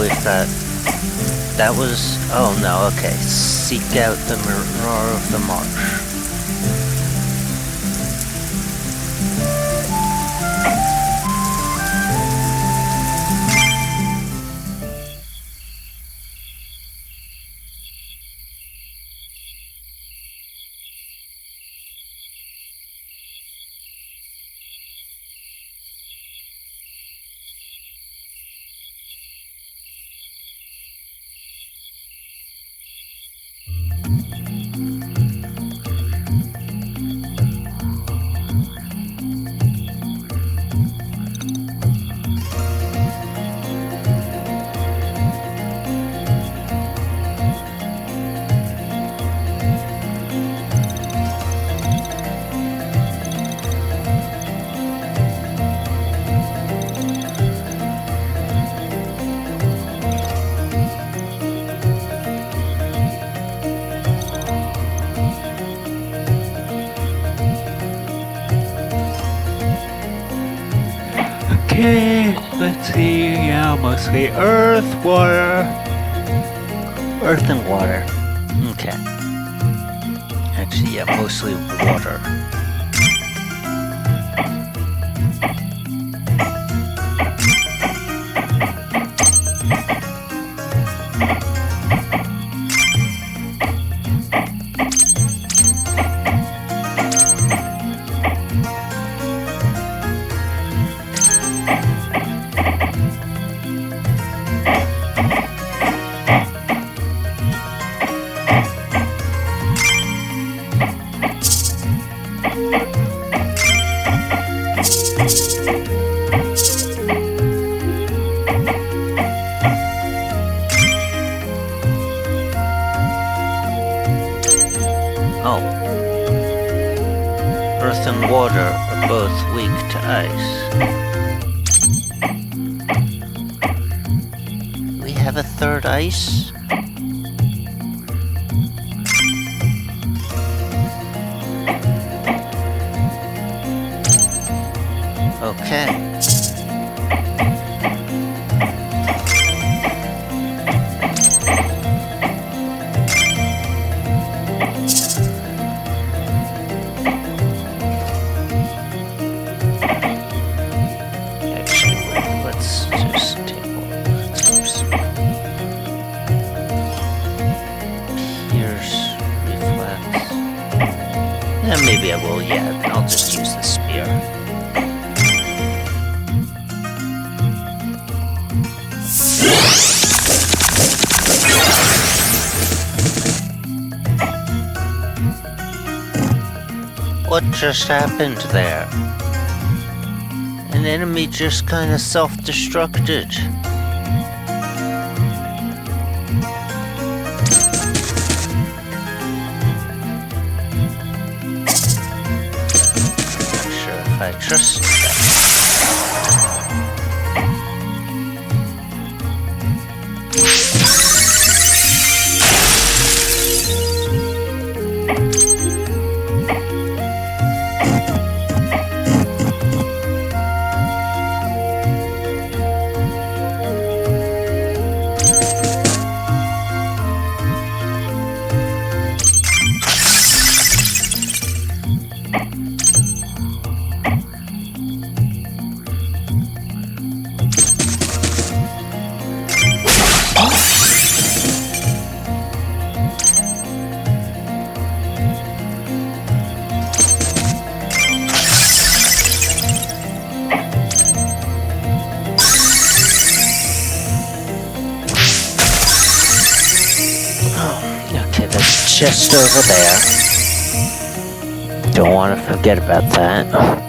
if that was... Oh no, okay. Seek out the Mirrar of the Marsh. Okay, let's see, yeah, mostly earth, water. Earth and water. Okay. Actually, yeah, mostly water. Oh. Earth and water are both weak to ice. We have a third ice? Okay. Maybe I will, yeah, I'll just use the spear. What just happened there? An enemy just kinda self-destructed. I trust that. Just over there. Don't want to forget about that.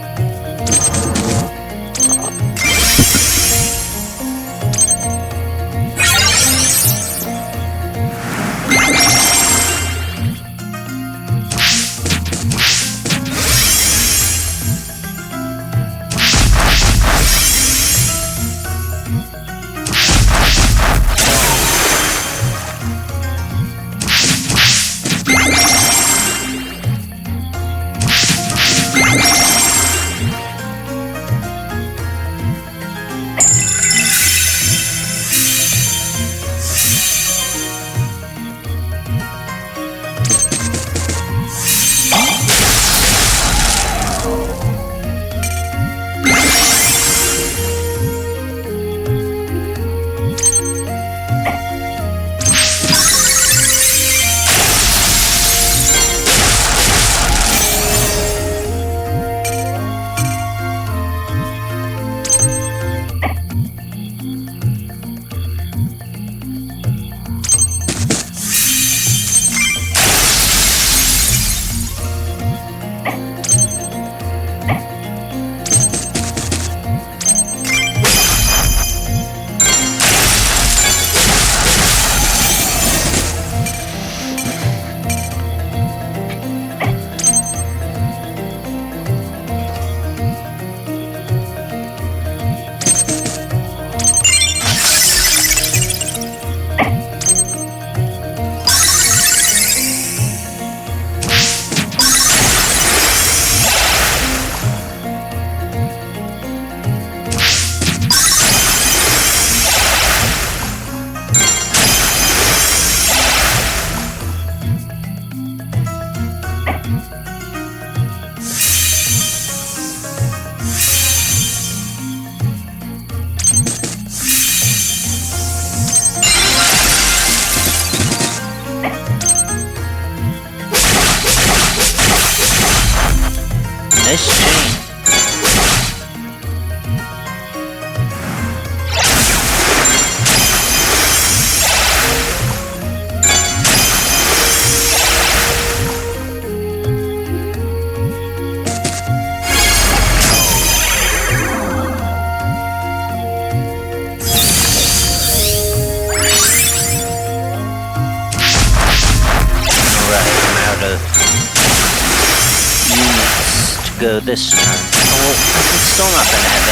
this turn. Oh, I'm still not gonna have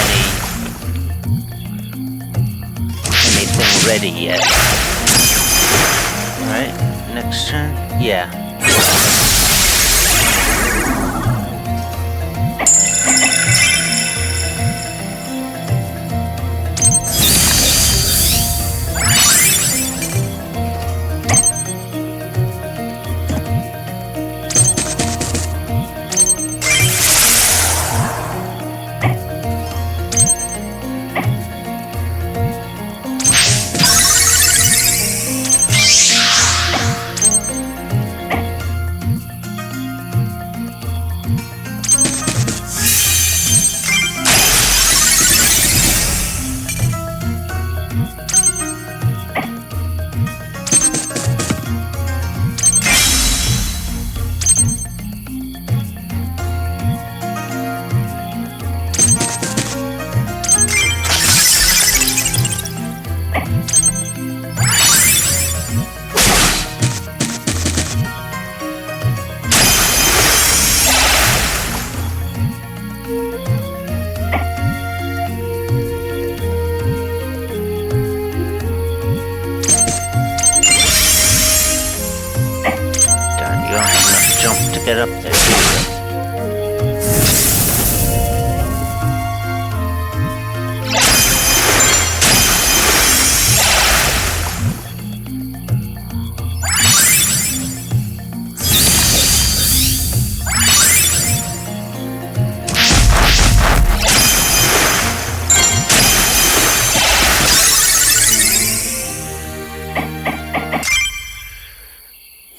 anything ready yet. Alright, next turn? Yeah. Get up there.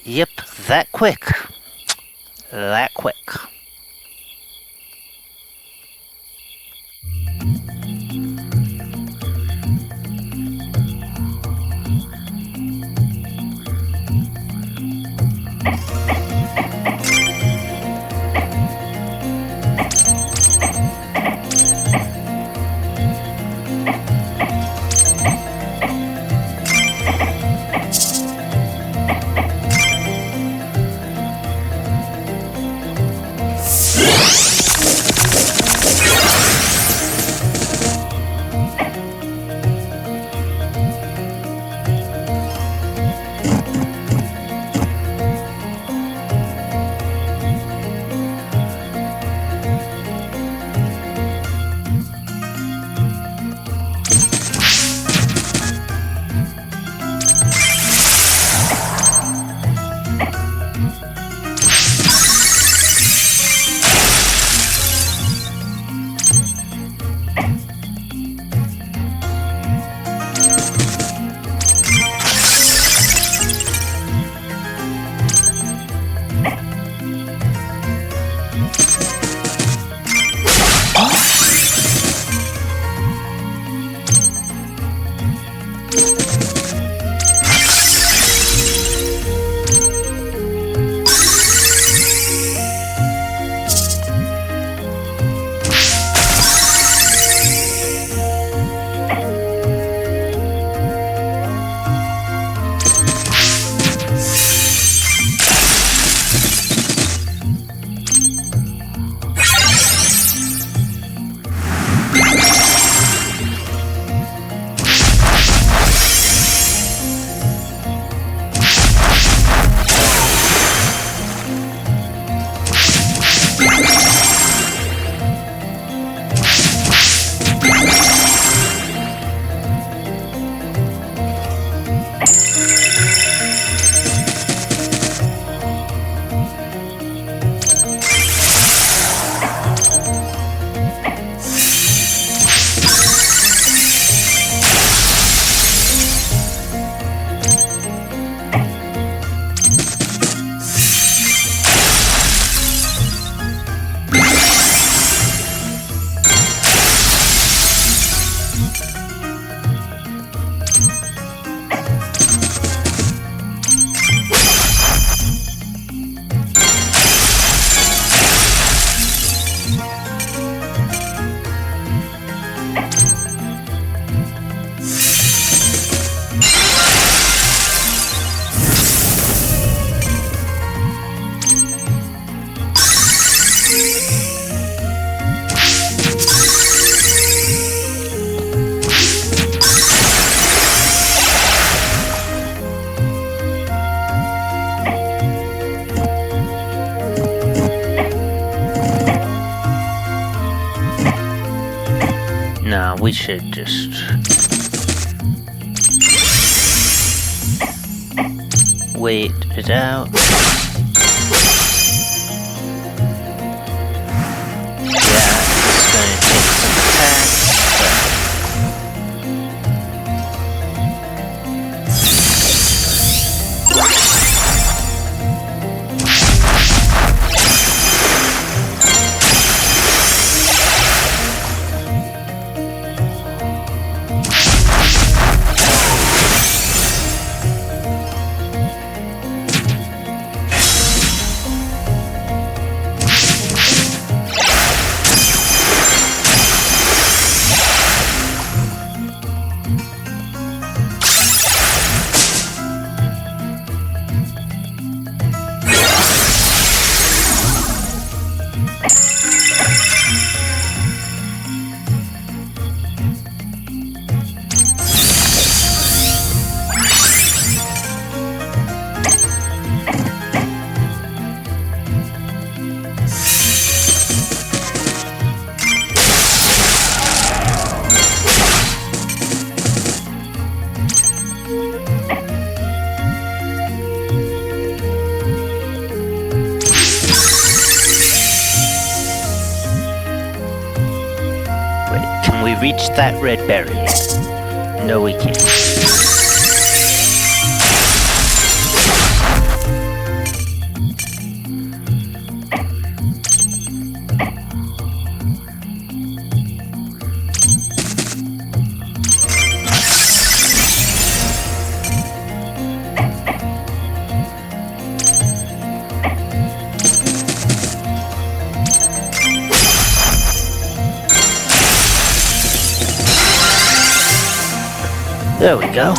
Yep, that quick. That quick. No, we should just... wait it out. Yeah, it's going to take some attacks, but... Reach that red berry. No, we can't. There we go.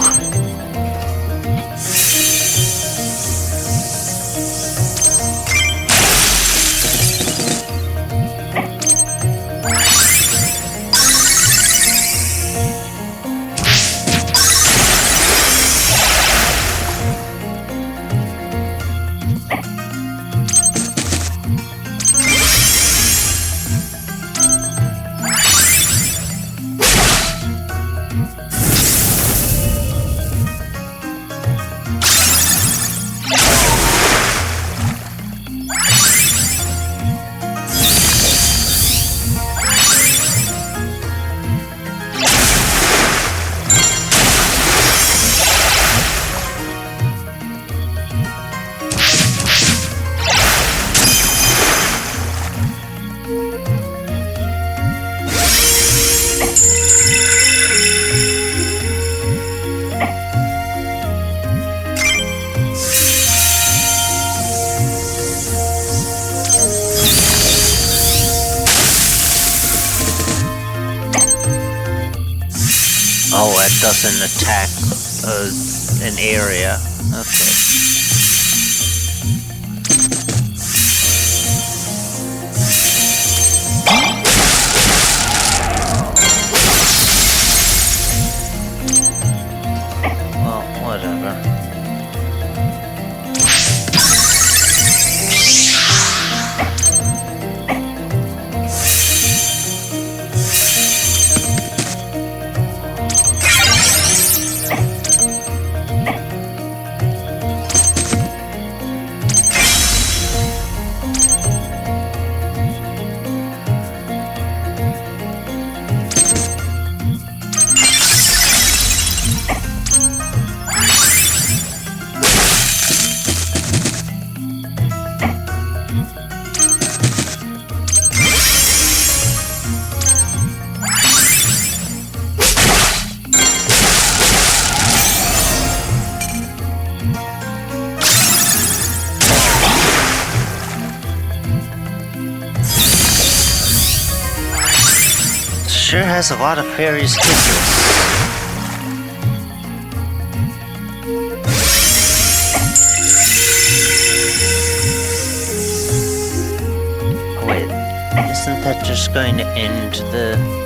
Oh, it doesn't attack an area. Okay. Well, whatever. Sure has a lot of fairies kisses. Wait, isn't that just going to end the...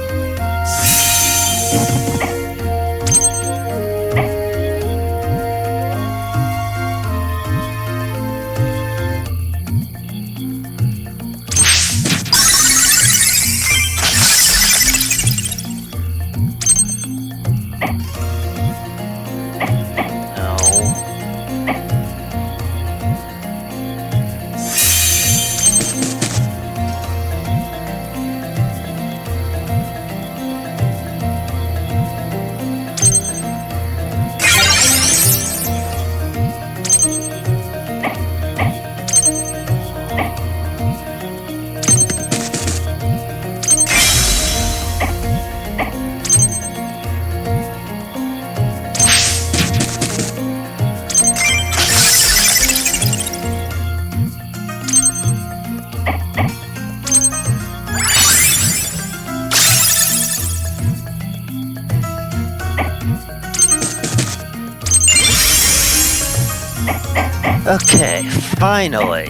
Okay, finally.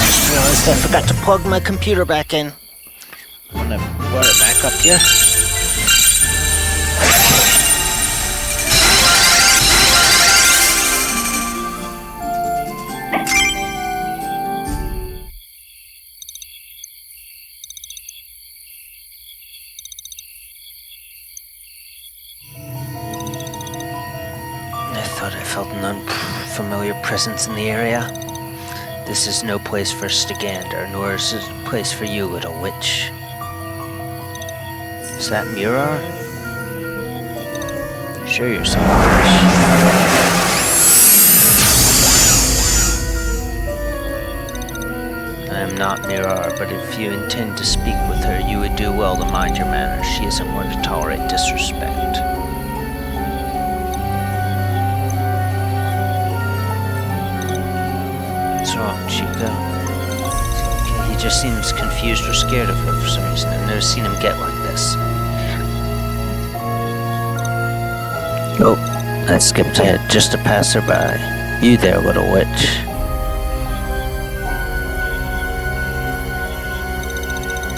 Just realized I forgot to plug my computer back in. I'm gonna wire it back up here. I thought I felt an unfamiliar presence in the area. This is no place for Stagander, nor is it a place for you, little witch. Is that Mirrar? Show yourself, Marsh. I am not Mirrar, but if you intend to speak with her, you would do well to mind your manners. She isn't one to tolerate disrespect. What's wrong, Chico? He just seems confused or scared of her for some reason. I've never seen him get like this. Oh, I skipped ahead. Just a passerby. You there, little witch.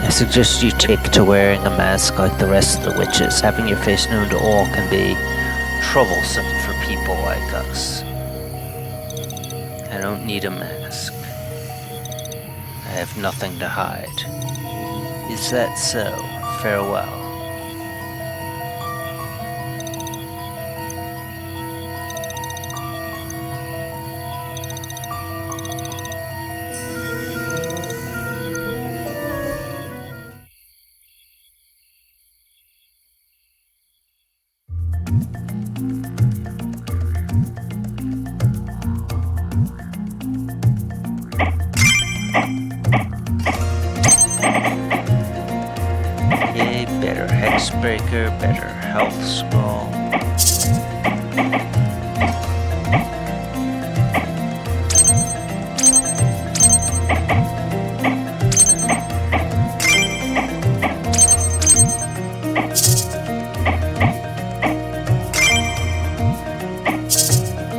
I suggest you take to wearing a mask like the rest of the witches. Having your face known to all can be troublesome for people like us. I don't need a mask. I have nothing to hide. Is that so? Farewell. Better Hexbreaker, better Health Scroll.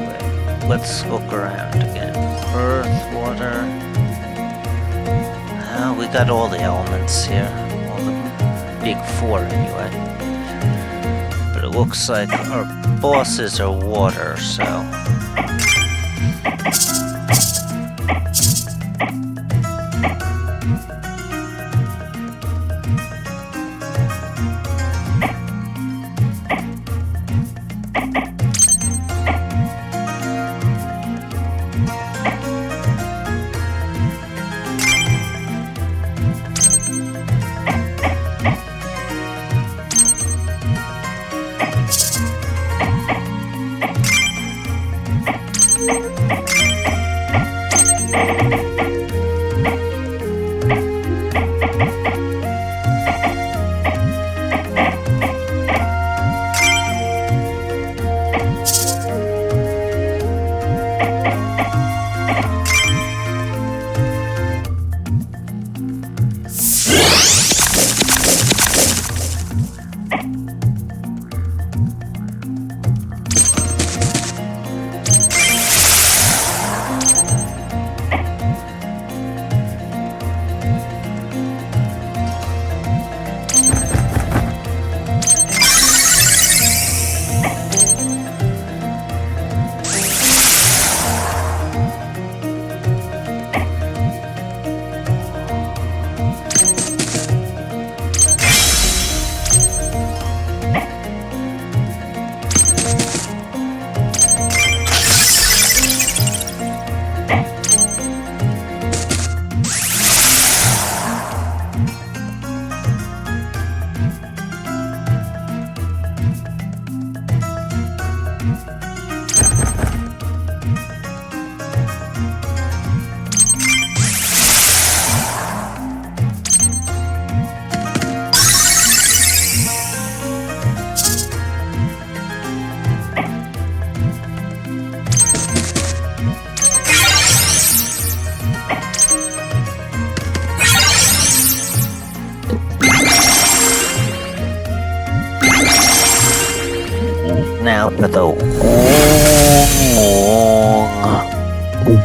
Wait, let's look around again. Earth, water. We got all the elements here. Big four anyway. But it looks like our bosses are water, so.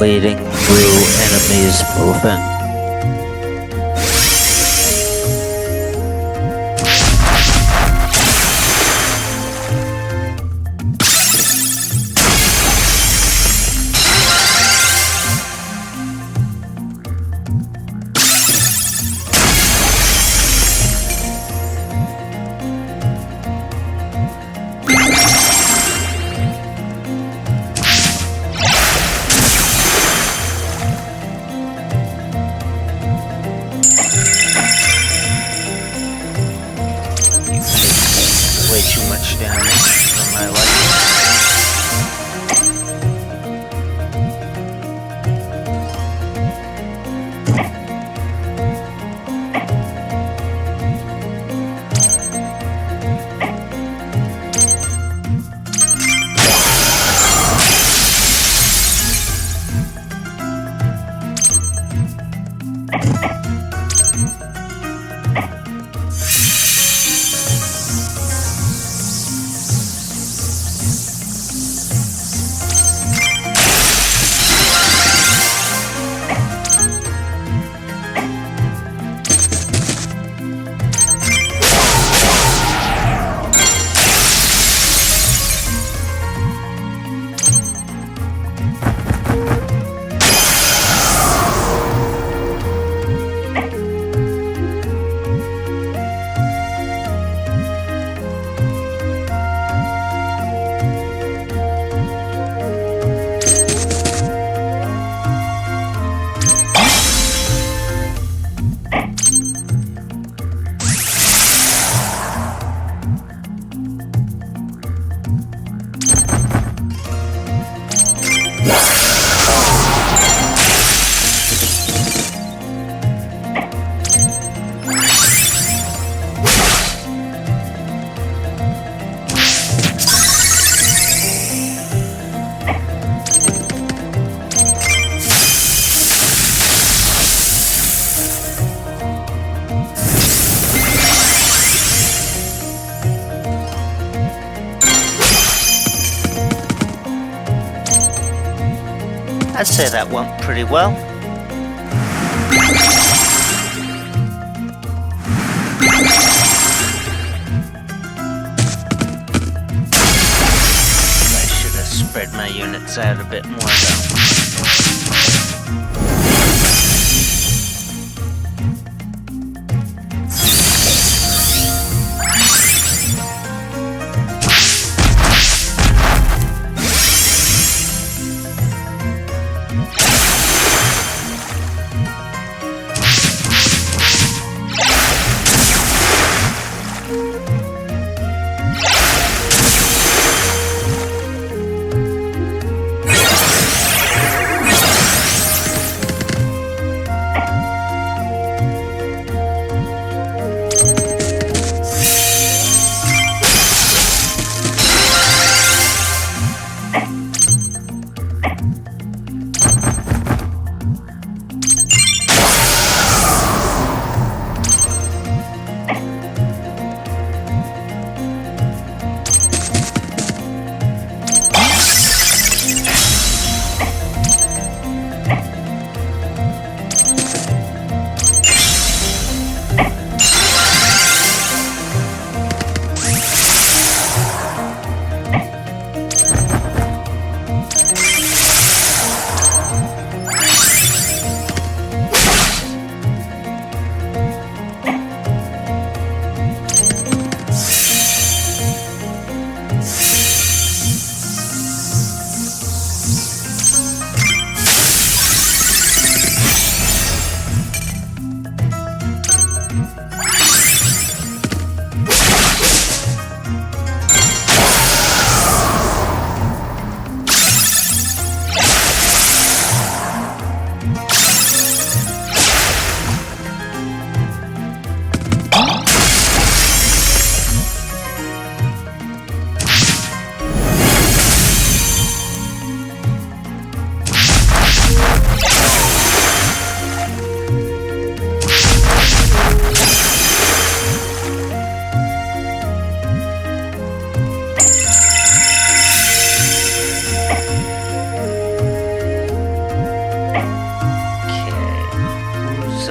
bleeding through enemies' movement. Way too much damage for my life. I'd say that went pretty well. I should have spread my units out a bit more though.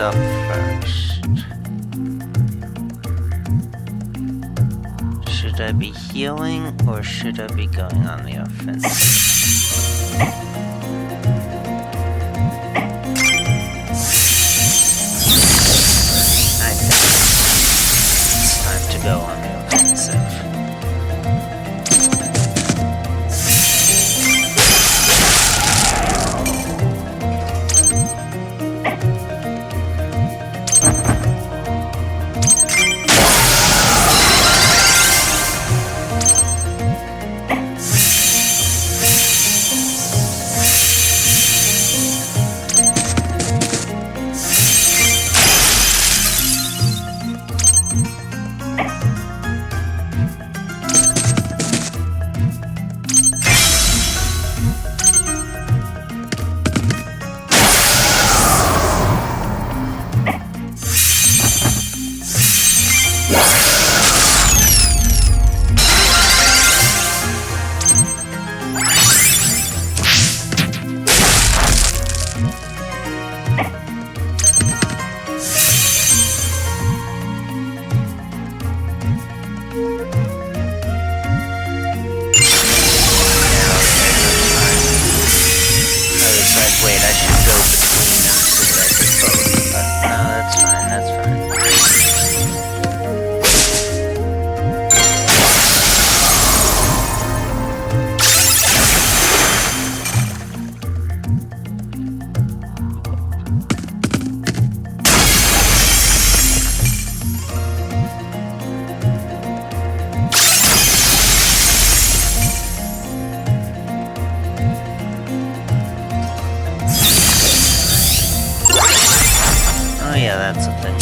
up first? Should I be healing or should I be going on the offensive? I think it's time to go on the offensive. Wait, I should go between them since I did both. But no, that's fine, that's fine. Oh yeah, that's a thing.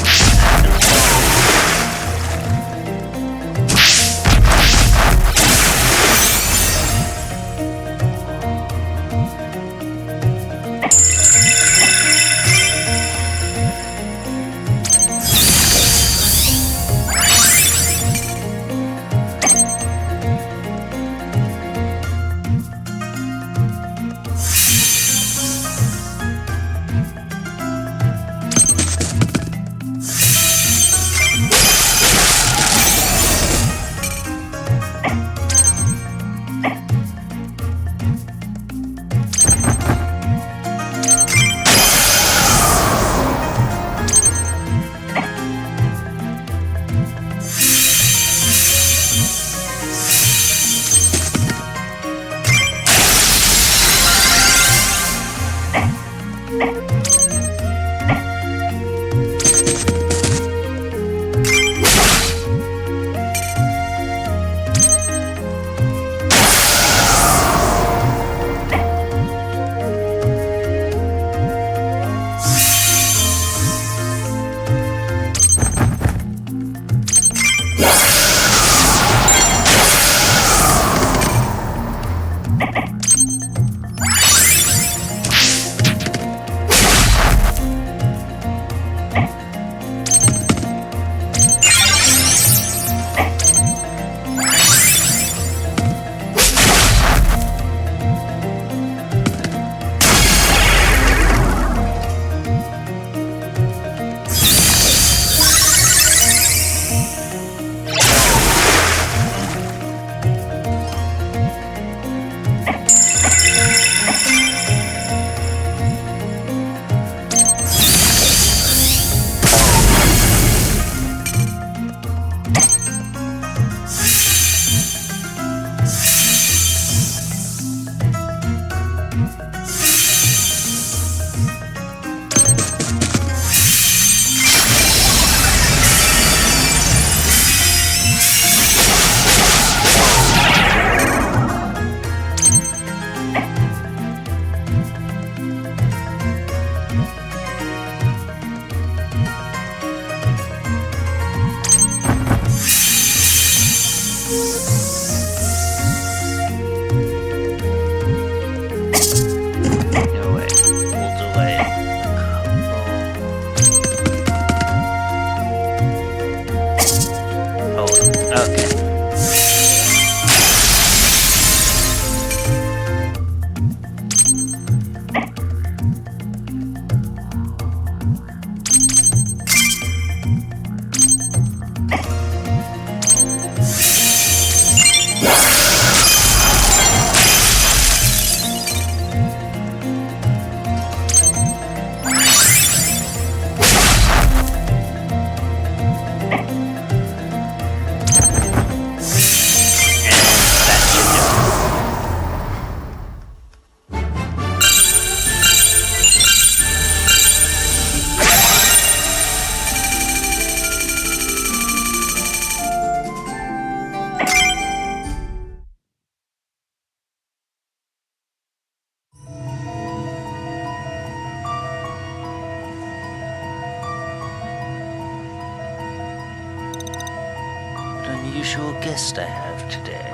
unusual guest I have today.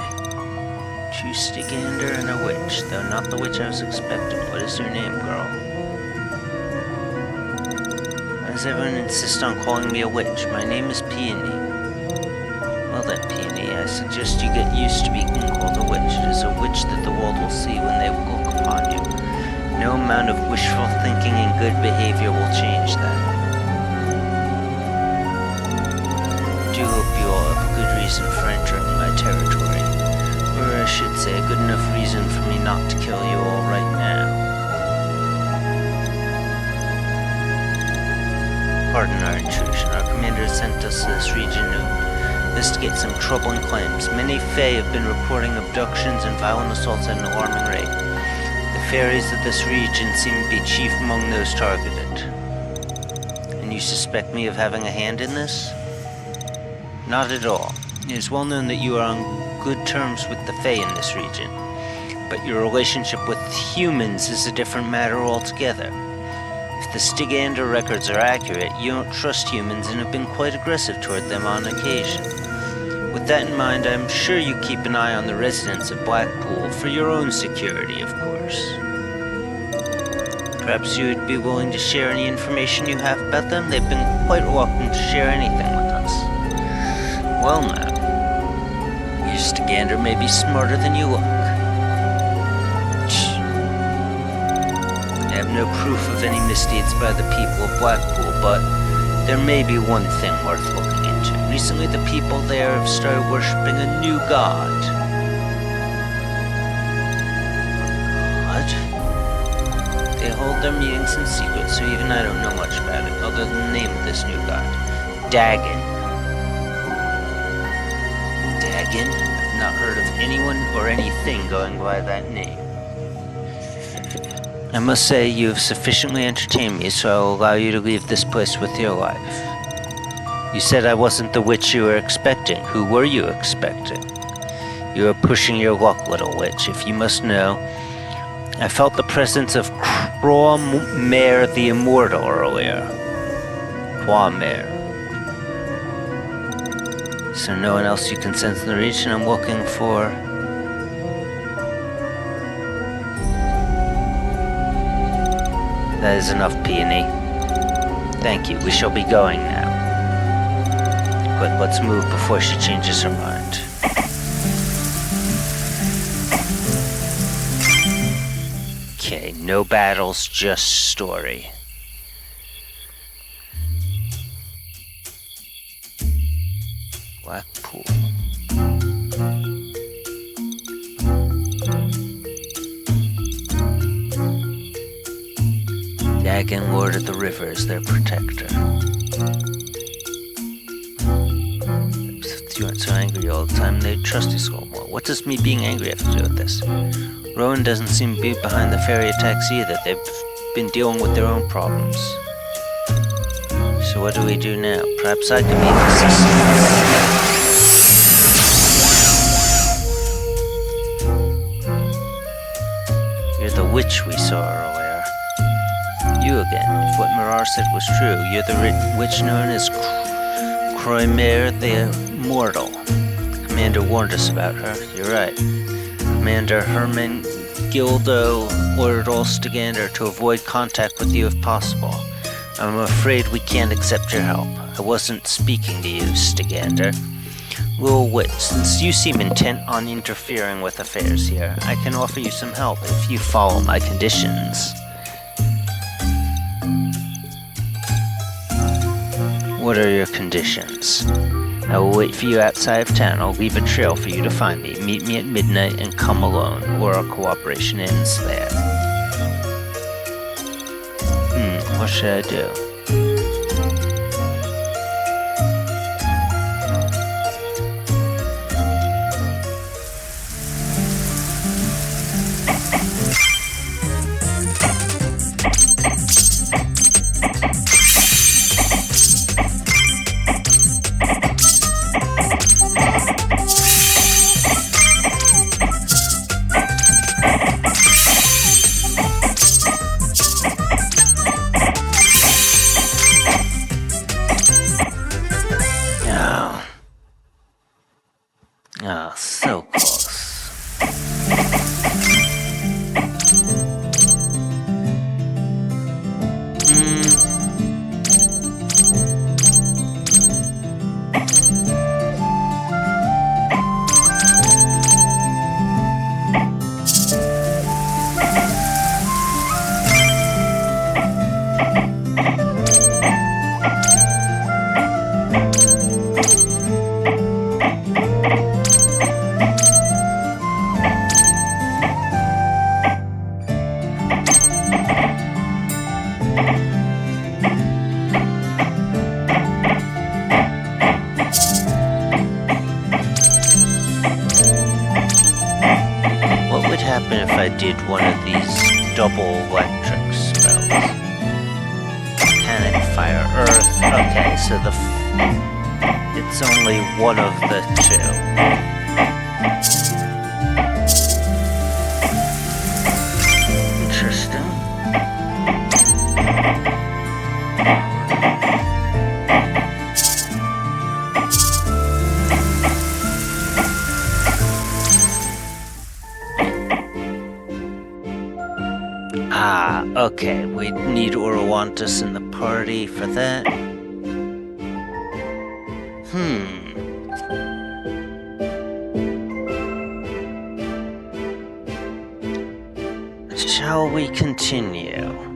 True Stygander and a witch, though not the witch I was expecting. What is your name, girl? Why does everyone insist on calling me a witch? My name is Peony. Well then, Peony, I suggest you get used to being called a witch. It is a witch that the world will see when they look upon you. No amount of wishful thinking and good behavior will change that. I do hope you all have a good reason for entering my territory. Or I should say, a good enough reason for me not to kill you all right now. Pardon our intrusion. Our commander sent us to this region to investigate some troubling claims. Many Fae have been reporting abductions and violent assaults at an alarming rate. The fairies of this region seem to be chief among those targeted. And you suspect me of having a hand in this? Not at all. It is well known that you are on good terms with the Fae in this region, but your relationship with humans is a different matter altogether. If the Stygander records are accurate, you don't trust humans and have been quite aggressive toward them on occasion. With that in mind, I'm sure you keep an eye on the residents of Blackpool for your own security, of course. Perhaps you would be willing to share any information you have about them? They've been quite reluctant to share anything with us. Well now, your Stygander may be smarter than you look. I have no proof of any misdeeds by the people of Blackpool, but there may be one thing worth looking into. Recently, the people there have started worshipping a new god. What? They hold their meetings in secret, so even I don't know much about it, other than the name of this new god. Dagon. Dagon? I've not heard of anyone or anything going by that name. I must say you have sufficiently entertained me, so I will allow you to leave this place with your life. You said I wasn't the witch you were expecting. Who were you expecting? You are pushing your luck, little witch. If you must know, I felt the presence of Quamare the Immortal earlier. Quamare. Is there no one else you can sense in the region? I'm looking for... That is enough, Peony. Thank you. We shall be going now. Quick, let's move before she changes her mind. Okay, no battles, just story. Blackpool. Dagon, Lord of the River, is their protector. You aren't so angry all the time, they'd trust you so more. What does me being angry have to do with this? Rowan doesn't seem to be behind the fairy attacks either. They've been dealing with their own problems. So what do we do now? Perhaps I can be of assistance. You're the witch we saw earlier. You again. If what Mirrar said was true, you're the witch known as Quamare the Immortal. The commander warned us about her. You're right. Commander Herman Gildo ordered all Stygander to avoid contact with you if possible. I'm afraid we can't accept your help. I wasn't speaking to you, Stygander. Little witch, since you seem intent on interfering with affairs here, I can offer you some help if you follow my conditions. What are your conditions? I will wait for you outside of town. I'll leave a trail for you to find me. Meet me at midnight and come alone, or our cooperation ends there. What should I do? I did one of these double electric spells. Volcanic fire, earth. Okay, so it's only one of the two. Interesting. Ah, okay, we need Orowantis in the party for that. Shall we continue?